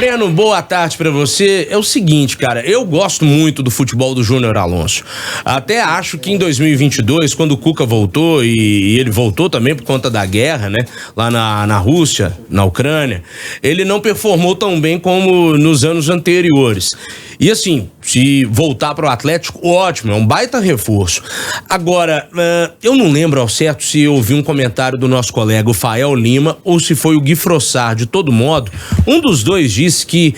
Breno, boa tarde pra você. É o seguinte, cara, eu gosto muito do futebol do Júnior Alonso. Até acho que em 2022, quando o Cuca voltou, e ele voltou também por conta da guerra, né, lá na Rússia, na Ucrânia, ele não performou tão bem como nos anos anteriores. E assim, se voltar pro Atlético, ótimo, é um baita reforço. Agora, eu não lembro ao certo se eu ouvi um comentário do nosso colega, o Fael Lima, ou se foi o Gui Frossard. De todo modo, um dos dois disse que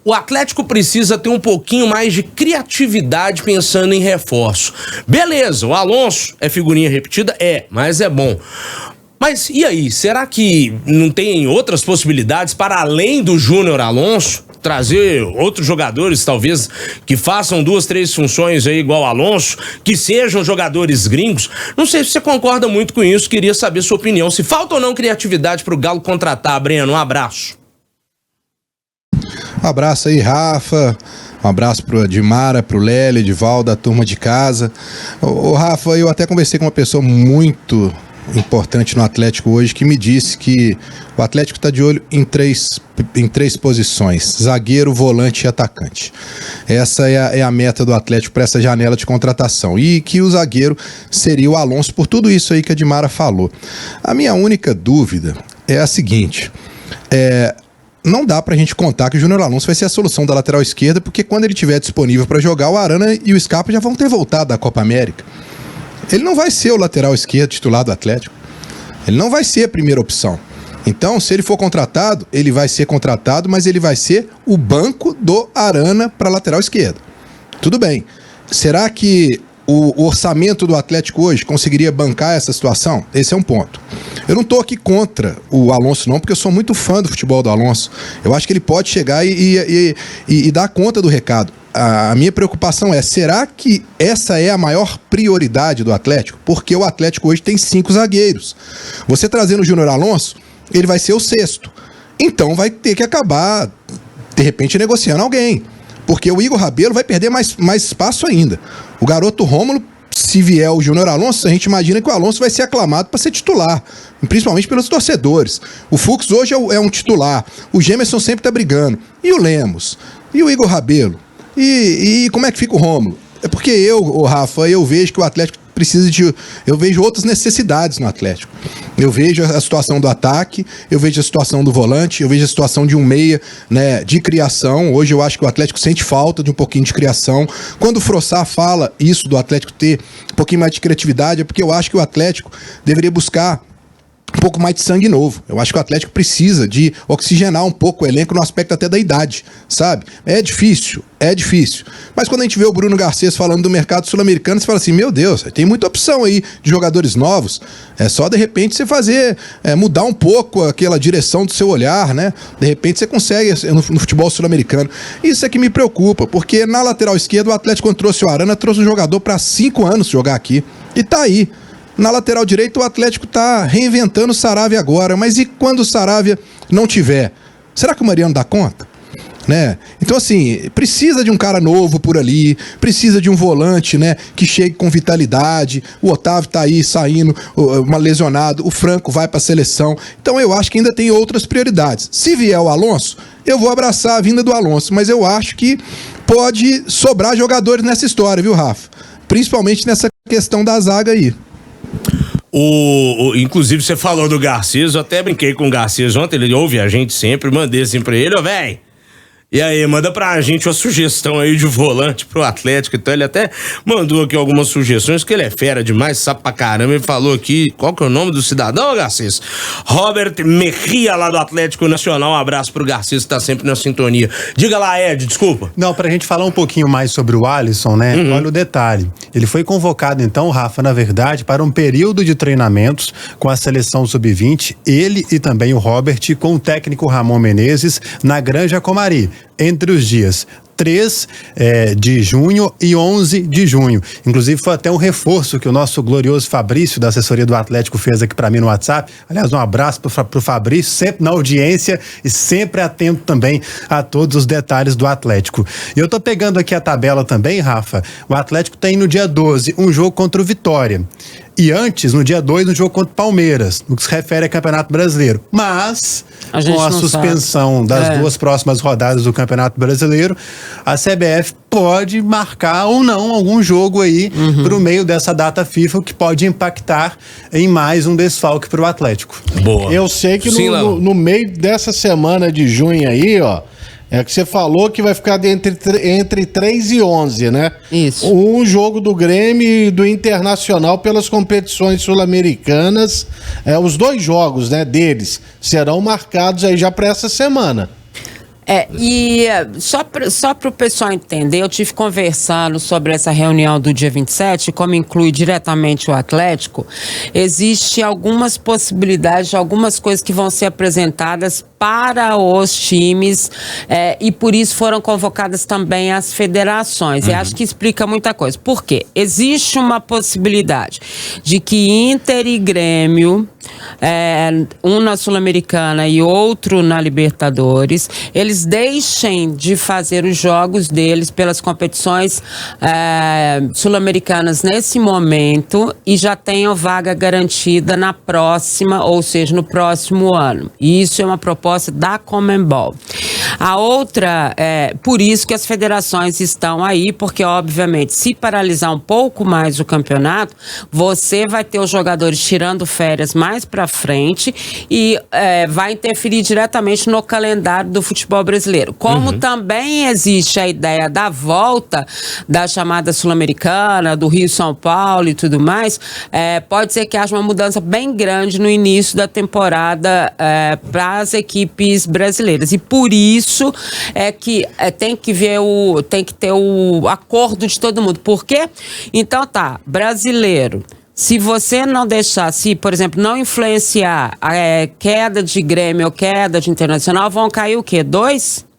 o Atlético precisa ter um pouquinho mais de criatividade pensando em reforço. Beleza, o Alonso é figurinha repetida? Mas é bom. Mas e aí, será que não tem outras possibilidades para além do Júnior Alonso? Trazer outros jogadores, talvez, que façam 2, 3 funções aí igual o Alonso, que sejam jogadores gringos? Não sei se você concorda muito com isso, queria saber sua opinião. Se falta ou não criatividade pro Galo contratar, Breno, um abraço. Um abraço aí, Rafa. Um abraço pro Edmara, pro Lélio, Edivaldo, da turma de casa. Ô, Rafa, eu até conversei com uma pessoa muito importante no Atlético hoje, que me disse que o Atlético está de olho em três posições: zagueiro, volante e atacante. Essa é a meta do Atlético para essa janela de contratação, e que o zagueiro seria o Alonso, por tudo isso aí que a Edmara falou. A minha única dúvida é a seguinte: não dá pra gente contar que o Júnior Alonso vai ser a solução da lateral esquerda, porque quando ele estiver disponível para jogar, o Arana e o Scarpa já vão ter voltado da Copa América. Ele não vai ser o lateral esquerdo titular do Atlético. Ele não vai ser a primeira opção. Então, se ele for contratado, ele vai ser contratado, mas ele vai ser o banco do Arana para lateral esquerda. Tudo bem. Será que o orçamento do Atlético hoje conseguiria bancar essa situação? Esse é um ponto. Eu não estou aqui contra o Alonso não, porque eu sou muito fã do futebol do Alonso. Eu acho que ele pode chegar e dar conta do recado. A minha preocupação será que essa é a maior prioridade do Atlético? Porque o Atlético hoje tem 5 zagueiros. Você trazendo o Júnior Alonso, ele vai ser o 6º. Então vai ter que acabar, de repente, negociando alguém. Porque o Igor Rabelo vai perder mais espaço ainda. O garoto Rômulo, se vier o Júnior Alonso, a gente imagina que o Alonso vai ser aclamado para ser titular, principalmente pelos torcedores. O Fux hoje é um titular. O Gemerson sempre está brigando. E o Lemos? E o Igor Rabelo? E como é que fica o Rômulo? É porque Rafa, eu vejo que o Atlético precisa eu vejo outras necessidades no Atlético. Eu vejo a situação do ataque, eu vejo a situação do volante, eu vejo a situação de um meia, né, de criação. Hoje eu acho que o Atlético sente falta de um pouquinho de criação. Quando o Frossard fala isso do Atlético ter um pouquinho mais de criatividade, é porque eu acho que o Atlético deveria buscar um pouco mais de sangue novo. Eu acho que o Atlético precisa de oxigenar um pouco o elenco no aspecto até da idade, sabe? É difícil. Mas quando a gente vê o Bruno Garcês falando do mercado sul-americano, você fala assim, meu Deus, tem muita opção aí de jogadores novos. É só, de repente, você fazer, mudar um pouco aquela direção do seu olhar, né? De repente você consegue no futebol sul-americano. Isso é que me preocupa, porque na lateral esquerda o Atlético, quando trouxe o Arana, trouxe um jogador para 5 anos jogar aqui. E tá aí. Na lateral direita o Atlético tá reinventando o Saravia agora, mas e quando o Saravia não tiver? Será que o Mariano dá conta? Né? Então assim, precisa de um cara novo por ali, precisa de um volante, né, que chegue com vitalidade. O Otávio tá aí saindo, lesionado, o Franco vai pra seleção. Então eu acho que ainda tem outras prioridades. Se vier o Alonso, eu vou abraçar a vinda do Alonso, mas eu acho que pode sobrar jogadores nessa história, viu, Rafa? Principalmente nessa questão da zaga aí. Inclusive você falou do Garcês, eu até brinquei com o Garcês ontem, ele ouve a gente sempre, mandei assim pra ele, véi, e aí, manda pra gente uma sugestão aí de volante pro Atlético. Então ele até mandou aqui algumas sugestões, que ele é fera demais, sabe pra caramba. Ele falou aqui, qual que é o nome do cidadão, Garcês? Robert Mejia, lá do Atlético Nacional. Um abraço pro Garcês, que tá sempre na sintonia. Diga lá, Ed, desculpa. Não, pra gente falar um pouquinho mais sobre o Alisson, né? Olha o detalhe. Ele foi convocado, então, Rafa, na verdade, para um período de treinamentos com a seleção sub-20, ele e também o Robert, com o técnico Ramon Menezes, na Granja Comari, entre os dias 3 de junho e 11 de junho. Inclusive foi até um reforço que o nosso glorioso Fabrício, da assessoria do Atlético, fez aqui para mim no WhatsApp. Aliás, um abraço pro Fabrício, sempre na audiência e sempre atento também a todos os detalhes do Atlético. E eu tô pegando aqui a tabela também, Rafa. O Atlético tem no dia 12 um jogo contra o Vitória. E antes, no dia 2, no jogo contra o Palmeiras, no que se refere ao Campeonato Brasileiro. Mas, com a suspensão das 2 próximas rodadas do Campeonato Brasileiro, a CBF pode marcar ou não algum jogo aí pro meio dessa data FIFA, que pode impactar em mais um desfalque pro Atlético. Boa. Eu sei que no meio dessa semana de junho aí, ó, é que você falou que vai ficar entre 3 e 11, né? Isso. Um jogo do Grêmio e do Internacional pelas competições sul-americanas. Os 2 jogos, né, deles serão marcados aí já para essa semana. E só para o pessoal entender, eu tive conversando sobre essa reunião do dia 27, como inclui diretamente o Atlético, existe algumas possibilidades, algumas coisas que vão ser apresentadas para os times e por isso foram convocadas também as federações. E acho que explica muita coisa. Por quê? Existe uma possibilidade de que Inter e Grêmio, um na Sul-Americana e outro na Libertadores, eles deixem de fazer os jogos deles pelas competições sul-americanas nesse momento e já tenham vaga garantida na próxima, ou seja, no próximo ano. E isso é uma proposta da Conmebol. A outra, por isso que as federações estão aí, porque obviamente se paralisar um pouco mais o campeonato, você vai ter os jogadores tirando férias mais pra frente e vai interferir diretamente no calendário do futebol brasileiro. Como também existe a ideia da volta da chamada Sul-Americana, do Rio-São Paulo e tudo mais, pode ser que haja uma mudança bem grande no início da temporada para as equipes brasileiras. E por isso que tem que ter o acordo de todo mundo. Por quê? Então brasileiro. Se você não deixar, por exemplo, não influenciar a queda de Grêmio ou queda de Internacional, vão cair o quê? 2?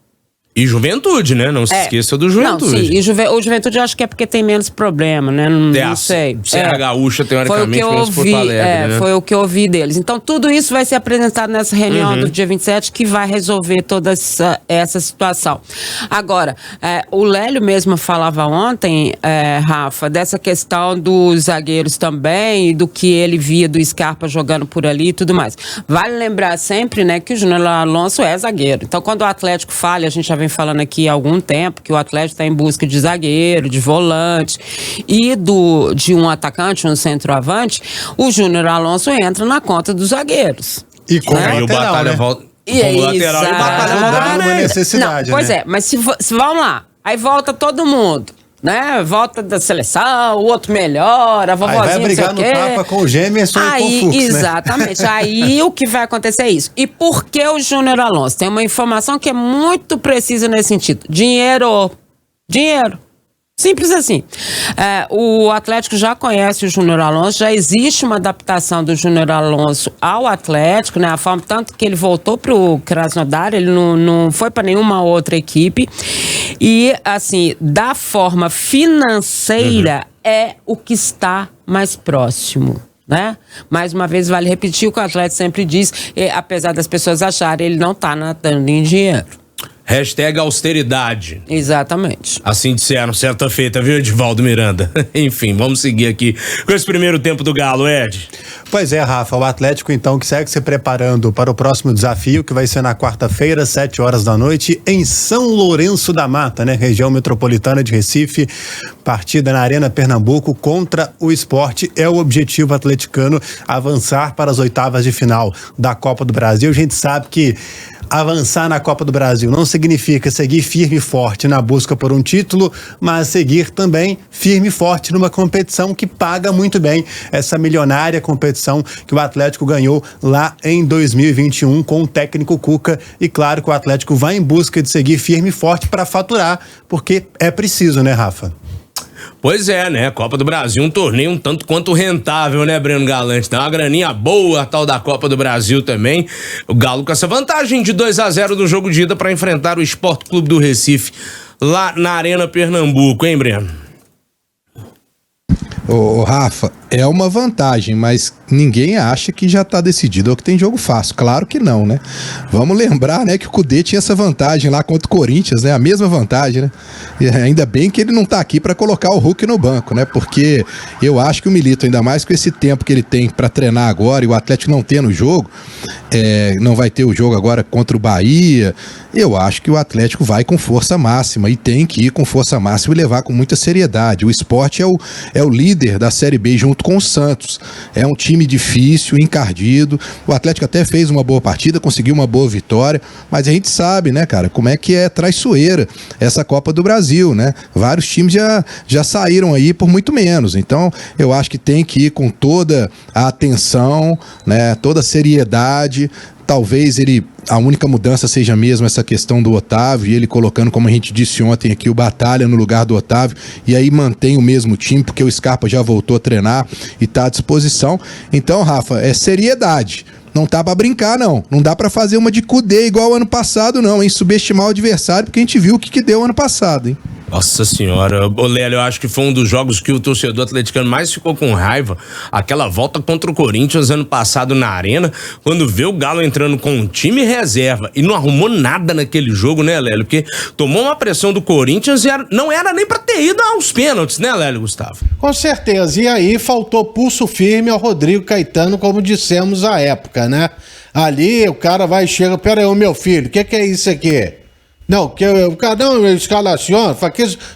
E Juventude, né? Não se esqueça do Juventude. Não, sim. E o Juventude eu acho que é porque tem menos problema, né? Não sei. Serra Gaúcha, teoricamente, menos Porto Alegre, né? Foi o que eu ouvi deles. Então, tudo isso vai ser apresentado nessa reunião do dia 27, que vai resolver toda essa situação. Agora, o Lélio mesmo falava ontem, Rafa, dessa questão dos zagueiros também, e do que ele via do Scarpa jogando por ali e tudo mais. Vale lembrar sempre, né, que o Júnior Alonso é zagueiro. Então, quando o Atlético falha, a gente já vem falando aqui há algum tempo que o Atlético está em busca de zagueiro, de volante e de um atacante, um centroavante, o Júnior Alonso entra na conta dos zagueiros. E com o Batalha volta. Como lateral e Batalha uma necessidade. Pois mas se vamos lá, aí volta todo mundo. Né? Volta da seleção, o outro melhora, a vovozinha vai brigar no tapa com o Gemerson e com o Fux, exatamente. Né? Aí o que vai acontecer é isso. E por que o Júnior Alonso? Tem uma informação que é muito precisa nesse sentido. Dinheiro. Simples assim. O Atlético já conhece o Júnior Alonso, já existe uma adaptação do Júnior Alonso ao Atlético, né? A forma tanto que ele voltou pro Krasnodar, ele não foi para nenhuma outra equipe. E, assim, da forma financeira é o que está mais próximo. Né? Mais uma vez, vale repetir o que o Atlético sempre diz, apesar das pessoas acharem, ele não está nadando em dinheiro. #austeridade. Exatamente. Assim disseram, certa feita, viu, Edivaldo Miranda? Enfim, vamos seguir aqui com esse primeiro tempo do Galo, Ed. Pois é, Rafa, o Atlético então que segue se preparando para o próximo desafio, que vai ser na quarta-feira, 7h, em São Lourenço da Mata, né? Região metropolitana de Recife, partida na Arena Pernambuco contra o Sport. É o objetivo atleticano avançar para as oitavas de final da Copa do Brasil. A gente sabe que avançar na Copa do Brasil não significa seguir firme e forte na busca por um título, mas seguir também firme e forte numa competição que paga muito bem, essa milionária competição que o Atlético ganhou lá em 2021 com o técnico Cuca. E claro que o Atlético vai em busca de seguir firme e forte para faturar, porque é preciso, né, Rafa? Pois é, né? Copa do Brasil, um torneio um tanto quanto rentável, né, Breno Galante? Dá uma graninha boa, a tal da Copa do Brasil também. O Galo com essa vantagem de 2-0 do jogo de ida para enfrentar o Sport Clube do Recife lá na Arena Pernambuco, hein, Breno? Ô, Rafa, é uma vantagem, mas ninguém acha que já tá decidido ou que tem jogo fácil. Claro que não, né? Vamos lembrar, né, que o Cudê tinha essa vantagem lá contra o Corinthians, né? A mesma vantagem, né? E ainda bem que ele não tá aqui para colocar o Hulk no banco, né? Porque eu acho que o Milito, ainda mais com esse tempo que ele tem para treinar agora e o Atlético não tendo jogo, não vai ter o jogo agora contra o Bahia, eu acho que o Atlético vai com força máxima e tem que ir com força máxima e levar com muita seriedade. O Sport é o líder da Série B junto com o Santos. É um time difícil, encardido. O Atlético até fez uma boa partida, conseguiu uma boa vitória, mas a gente sabe, né, cara, como é que é traiçoeira essa Copa do Brasil, né? Vários times já saíram aí por muito menos. Então, eu acho que tem que ir com toda a atenção, né, toda a seriedade. Talvez a única mudança seja mesmo essa questão do Otávio, e ele colocando, como a gente disse ontem aqui, o Batalha no lugar do Otávio, e aí mantém o mesmo time, porque o Scarpa já voltou a treinar e está à disposição. Então, Rafa, é seriedade. Não tá pra brincar, não. Não dá pra fazer uma de Cudê igual ano passado, não, hein? Subestimar o adversário, porque a gente viu o que deu ano passado, hein? Nossa senhora, ô Lélio, eu acho que foi um dos jogos que o torcedor atleticano mais ficou com raiva, aquela volta contra o Corinthians ano passado na Arena, quando vê o Galo entrando com um time reserva e não arrumou nada naquele jogo, né, Lélio? Porque tomou uma pressão do Corinthians e não era nem pra ter ido aos pênaltis, né, Lélio, Gustavo? Com certeza, e aí faltou pulso firme ao Rodrigo Caetano, como dissemos à época, né? Ali o cara vai e chega, pera aí, meu filho, o que é isso aqui? Não, que o cara não escalaciona,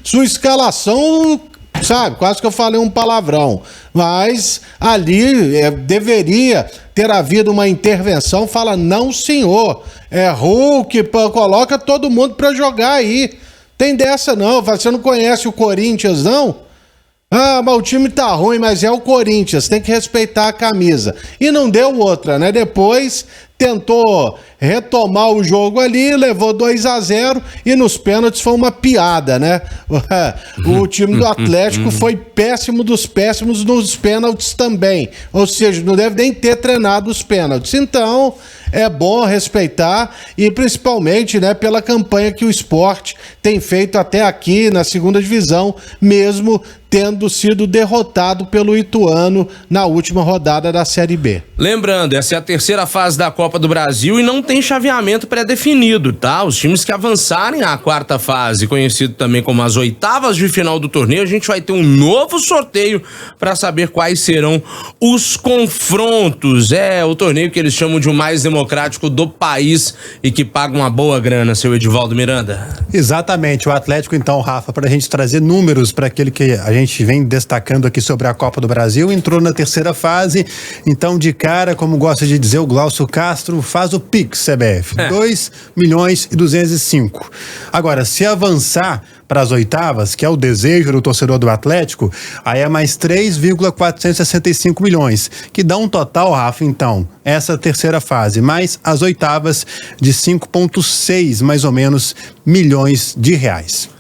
sua escalação, sabe, quase que eu falei um palavrão, mas ali deveria ter havido uma intervenção, fala, não senhor, Hulk, coloca todo mundo pra jogar aí, tem dessa não, você não conhece o Corinthians não? Ah, mas o time tá ruim, mas é o Corinthians, tem que respeitar a camisa. E não deu outra, né? Depois tentou retomar o jogo ali, levou 2-0 e nos pênaltis foi uma piada, né? O time do Atlético foi péssimo dos péssimos nos pênaltis também. Ou seja, não deve nem ter treinado os pênaltis. Então, é bom respeitar e principalmente, né, pela campanha que o Sport tem feito até aqui na segunda divisão, mesmo tendo sido derrotado pelo Ituano na última rodada da Série B. Lembrando, essa é a terceira fase da Copa do Brasil e não tem chaveamento pré-definido, tá? Os times que avançarem à quarta fase, conhecido também como as oitavas de final do torneio, a gente vai ter um novo sorteio para saber quais serão os confrontos. É o torneio que eles chamam de o mais democrático do país e que paga uma boa grana, seu Edivaldo Miranda. Exatamente, o Atlético então, Rafa, para a gente trazer números para aquele que a gente vem destacando aqui sobre a Copa do Brasil, entrou na terceira fase, então de cara, como gosta de dizer o Glaucio Castro, faz o Pix, CBF, 2.205.000. Agora, se avançar para as oitavas, que é o desejo do torcedor do Atlético, aí é mais 3,465 milhões, que dá um total, Rafa, então, essa terceira fase, mais as oitavas de 5,6 mais ou menos milhões de reais.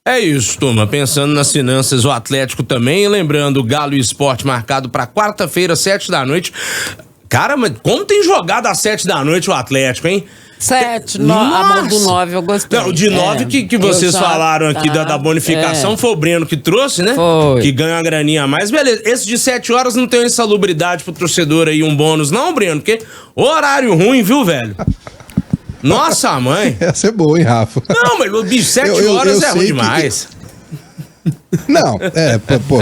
É isso, turma. Pensando nas finanças, o Atlético também. E lembrando, o Galo e Sport marcado para quarta-feira, 7h. Cara, mas como tem jogado às 7h o Atlético, hein? 7, a mão do 9 eu gostei. Não, o de 9 que vocês falaram aqui da bonificação foi o Breno que trouxe, né? Foi. Que ganha uma graninha a mais. Beleza, esse de 7h não tem insalubridade pro torcedor aí, um bônus não, Breno? Porque horário ruim, viu, velho? Nossa, mãe. Essa é boa, hein, Rafa? Não, mas o bicho, 7 horas é ruim demais. Não,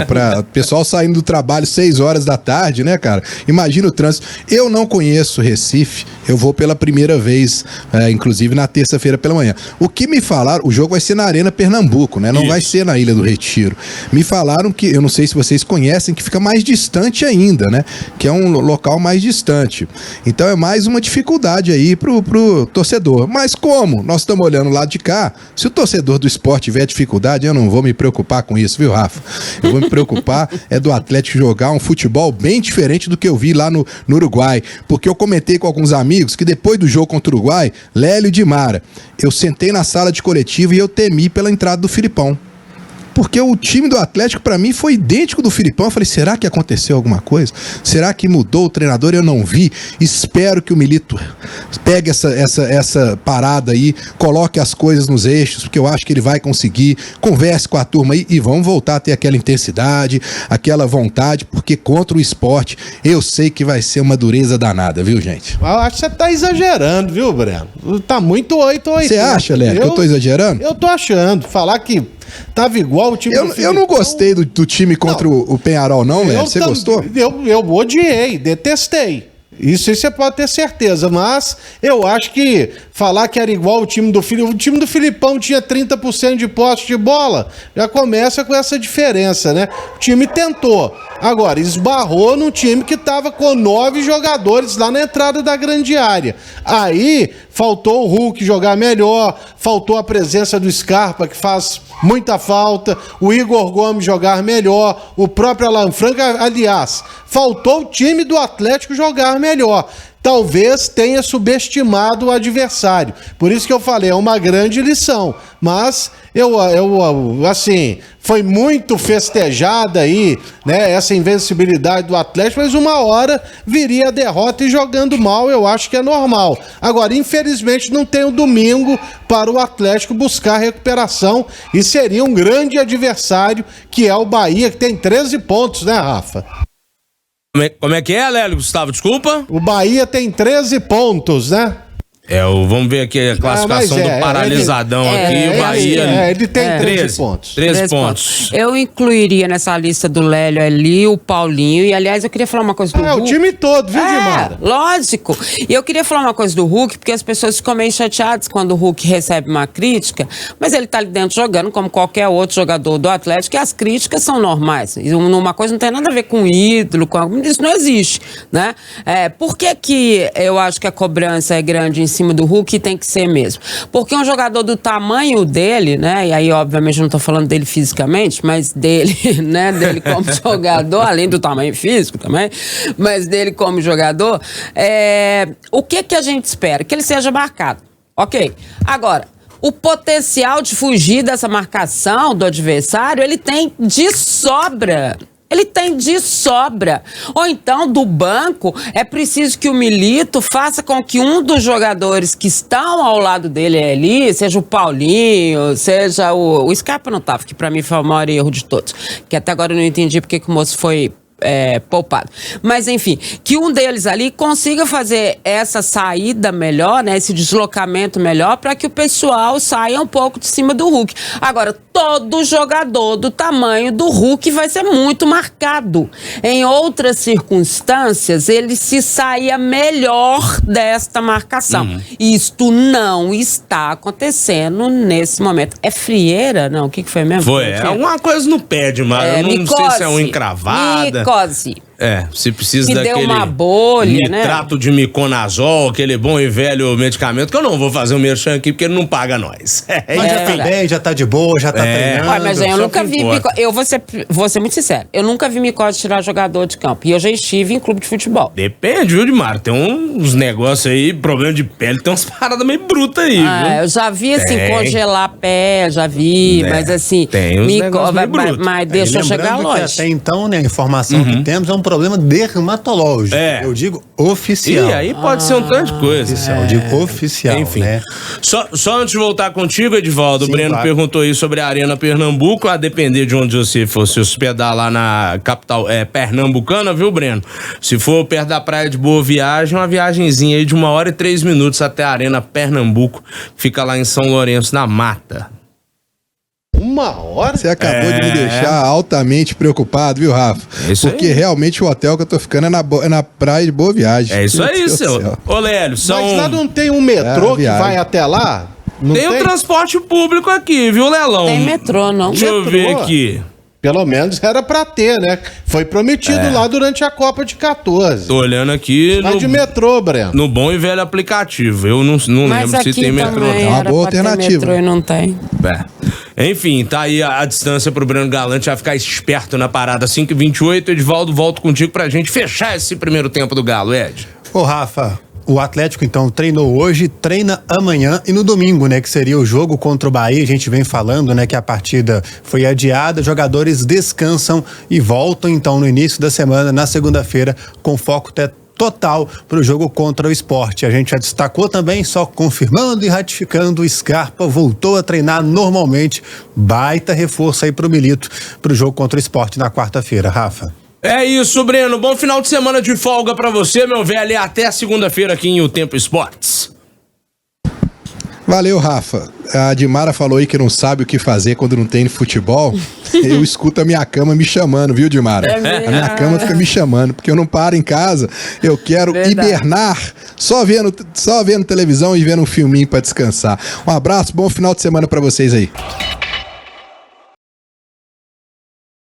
pra pessoal saindo do trabalho 6h da tarde, né, cara? Imagina o trânsito. Eu não conheço Recife, eu vou pela primeira vez, inclusive na terça-feira pela manhã. O que me falaram, o jogo vai ser na Arena Pernambuco, né? Não vai ser na Ilha do Retiro. Me falaram que, eu não sei se vocês conhecem, que fica mais distante ainda, né? Que é um local mais distante. Então é mais uma dificuldade aí pro torcedor. Mas como nós estamos olhando lá de cá, se o torcedor do Sport tiver dificuldade, eu não vou me preocupar com isso, viu, Rafa? Eu vou me preocupar do Atlético jogar um futebol bem diferente do que eu vi lá no Uruguai, porque eu comentei com alguns amigos que depois do jogo contra o Uruguai, Lélio e Dimara, eu sentei na sala de coletivo e eu temi pela entrada do Filipão. porque o time do Atlético, pra mim, foi idêntico do Filipão. Eu falei, será que aconteceu alguma coisa? Será que mudou o treinador? Eu não vi. Espero que o Milito pegue essa parada aí, coloque as coisas nos eixos, porque eu acho que ele vai conseguir. Converse com a turma aí e vamos voltar a ter aquela intensidade, aquela vontade, porque contra o Sport, eu sei que vai ser uma dureza danada, viu, gente? Eu acho que você tá exagerando, viu, Breno? Tá muito 8 ou 8. Você acha, Léo, que eu tô exagerando? Eu tô achando. Falar que tava igual o time do Eu não gostei do time contra o Peñarol, não, Léo. Você gostou? Eu odiei, detestei. Isso você pode ter certeza, mas eu acho que falar que era igual o time do Filipão, o time do Filipão tinha 30% de posse de bola, já começa com essa diferença, né? O time tentou, agora esbarrou num time que estava com 9 jogadores lá na entrada da grande área. Aí faltou o Hulk jogar melhor, faltou a presença do Scarpa, que faz muita falta, o Igor Gomes jogar melhor, o próprio Alan Franco, aliás, faltou o time do Atlético jogar melhor. Talvez tenha subestimado o adversário. Por isso que eu falei, é uma grande lição. Mas assim, foi muito festejada aí, né, essa invencibilidade do Atlético, mas uma hora viria a derrota e jogando mal, eu acho que é normal. Agora, infelizmente, não tem o domingo para o Atlético buscar recuperação e seria um grande adversário, que é o Bahia, que tem 13 pontos, né, Rafa? Como é que é, Lélio, Gustavo? Desculpa? O Bahia tem 13 pontos, né? Vamos ver aqui a classificação do paralisadão aqui. O Bahia. Ele tem 13 pontos. 13 pontos. Eu incluiria nessa lista do Lélio ali o Paulinho. E, aliás, eu queria falar uma coisa do Hulk. O time todo, viu, Dimara? Lógico. E eu queria falar uma coisa do Hulk, porque as pessoas ficam meio chateadas quando o Hulk recebe uma crítica, mas ele tá ali dentro jogando como qualquer outro jogador do Atlético, e as críticas são normais. Uma coisa não tem nada a ver com ídolo, isso não existe, né? Por que eu acho que a cobrança é grande em cima do Hulk, tem que ser mesmo? Porque um jogador do tamanho dele, né, e aí obviamente eu não tô falando dele fisicamente, mas dele, né, dele como jogador, além do tamanho físico também, mas dele como jogador, o que a gente espera? Que ele seja marcado, ok? Agora, o potencial de fugir dessa marcação do adversário, ele tem de sobra. Ele tem de sobra. Ou então, do banco, é preciso que o Milito faça com que um dos jogadores que estão ao lado dele ali, seja o Paulinho, seja o Scarpa não estava, que pra mim foi o maior erro de todos. Que até agora eu não entendi porque que o moço foi poupado. Mas, enfim, que um deles ali consiga fazer essa saída melhor, né, esse deslocamento melhor, para que o pessoal saia um pouco de cima do Hulk. Agora, todo jogador do tamanho do Hulk vai ser muito marcado. Em outras circunstâncias, ele se saia melhor desta marcação. Isto não está acontecendo nesse momento. É frieira? Não, o que foi mesmo? Foi, alguma coisa no pé de Mário. Eu não sei se é uma encravada. Se precisa que daquele deu uma bolha, nitrato de miconazol, aquele bom e velho medicamento, que eu não vou fazer o merchan aqui porque ele não paga nós. Mas já tá bem, já tá de boa, já tá treinando. Mas eu nunca vi micose. Eu vou ser muito sincero, eu nunca vi micose tirar jogador de campo. E eu já estive em clube de futebol. Depende, viu, Dimar? Tem uns negócios aí, problema de pele, tem umas paradas meio brutas aí, viu? Eu já vi, assim, congelar a pele, já vi, mas assim... Tem uns negócios meio brutos. Mas deixa eu chegar longe. Até então, né, a informação que temos é um problema dermatológico. Eu digo oficial. E aí pode ser um tanto de coisa. Eu digo oficial, enfim, né? Só antes de voltar contigo, Edivaldo, Sim, o Breno claro. perguntou aí sobre a Arena Pernambuco, a depender de onde você fosse hospedar lá na capital pernambucana, viu, Breno? Se for perto da praia de Boa Viagem, uma viagenzinha aí de 1 hora e 3 minutos até a Arena Pernambuco, fica lá em São Lourenço, na Mata. 1 hora? Você acabou de me deixar altamente preocupado, viu, Rafa? Porque realmente o hotel que eu tô ficando é na praia de Boa Viagem. É isso aí, seu. Ô, Lélio, Mas lá não tem um metrô que vai até lá? Não tem o transporte público aqui, viu, Lelão? Tem metrô, não. Deixa eu ver aqui. Pelo menos era pra ter, né? Foi prometido lá durante a Copa de 14. Tô olhando aqui Vai de metrô, Breno. no bom e velho aplicativo. Eu não Mas lembro se tem metrô, também É uma era boa pra ter alternativa. metrô e não tem. Enfim, tá aí a distância pro Breno Galante já ficar esperto na parada. 5h28, Edivaldo, volto contigo pra gente fechar esse primeiro tempo do Galo, Ed. Ô, Rafa, O Atlético, então, treinou hoje, treina amanhã e no domingo, né, que seria o jogo contra o Bahia. A gente vem falando, né, que a partida foi adiada, jogadores descansam e voltam, então, no início da semana, na segunda-feira, com foco total para o jogo contra o Sport. A gente já destacou também, só confirmando e ratificando, o Scarpa voltou a treinar normalmente. Baita reforço aí para o Milito, para o jogo contra o Sport na quarta-feira. Rafa. É isso, Breno. Bom final de semana de folga pra você, meu velho. E até segunda-feira aqui em O Tempo Esportes. Valeu, Rafa. A Dimara falou aí que não sabe o que fazer quando não tem futebol. Eu escuto a minha cama me chamando, viu, Dimara? A minha cama fica me chamando, porque eu não paro em casa. Eu quero hibernar, só vendo televisão e vendo um filminho pra descansar. Um abraço, bom final de semana pra vocês aí.